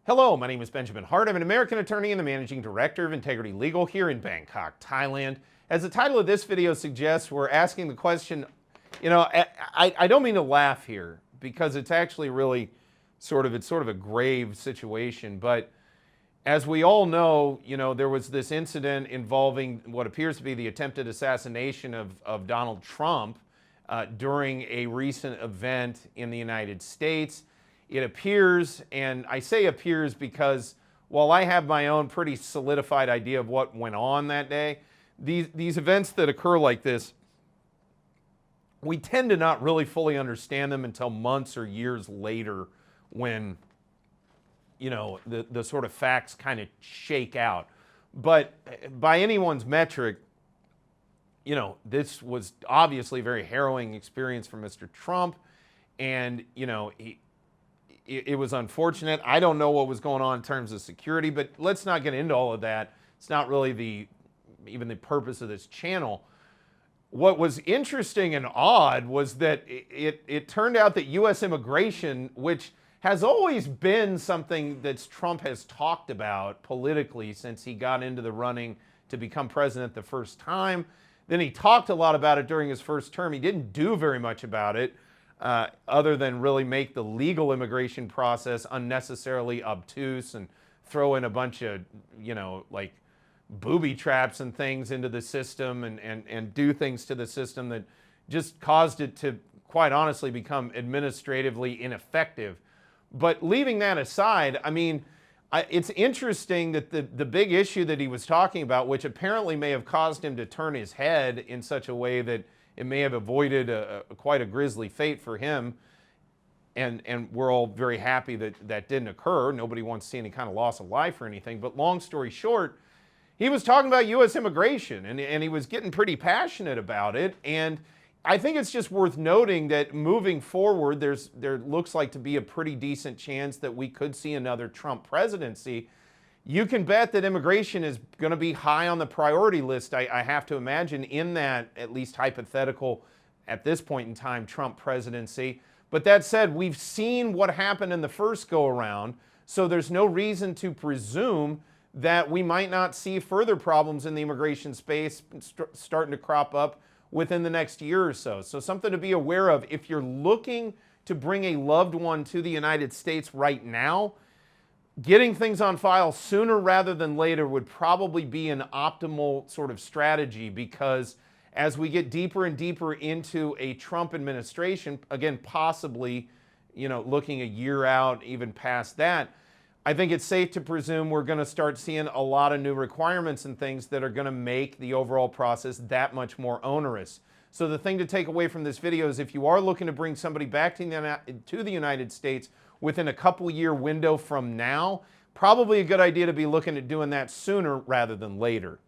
Hello, my name is Benjamin Hart. I'm an American attorney and the managing director of Integrity Legal here in Bangkok, Thailand. As the title of this video suggests, we're asking the question, I don't mean to laugh here because it's actually really sort of a grave situation, but as we all know, there was this incident involving what appears to be the attempted assassination of Donald Trump during a recent event in the United States. It appears, and I say appears because while I have my own pretty solidified idea of what went on that day, these events that occur like this, we tend to not really fully understand them until months or years later when, the sort of facts kind of shake out. But by anyone's metric, this was obviously a very harrowing experience for Mr. Trump. And, it was unfortunate. I don't know what was going on in terms of security, but let's not get into all of that. It's not really even the purpose of this channel. What was interesting and odd was that it turned out that U.S. immigration, which has always been something that Trump has talked about politically since he got into the running to become president the first time. Then he talked a lot about it during his first term. He didn't do very much about it. Other than really make the legal immigration process unnecessarily obtuse and throw in a bunch of, like booby traps and things into the system and do things to the system that just caused it to, quite honestly, become administratively ineffective. But leaving that aside, it's interesting that the big issue that he was talking about, which apparently may have caused him to turn his head in such a way that it may have avoided quite a grisly fate for him, and we're all very happy that that didn't occur. Nobody wants to see any kind of loss of life or anything, but long story short, he was talking about U.S. immigration, and he was getting pretty passionate about it, and I think it's just worth noting that moving forward, there looks like to be a pretty decent chance that we could see another Trump presidency. You can bet that immigration is going to be high on the priority list, I have to imagine, in that at least hypothetical, at this point in time, Trump presidency. But that said, we've seen what happened in the first go-around, so there's no reason to presume that we might not see further problems in the immigration space starting to crop up within the next year or so. So something to be aware of. If you're looking to bring a loved one to the United States right now, getting things on file sooner rather than later would probably be an optimal sort of strategy, because as we get deeper and deeper into a Trump administration, again, possibly, looking a year out, even past that, I think it's safe to presume we're going to start seeing a lot of new requirements and things that are going to make the overall process that much more onerous. So the thing to take away from this video is if you are looking to bring somebody back to the United States within a couple-year window from now, probably a good idea to be looking at doing that sooner rather than later.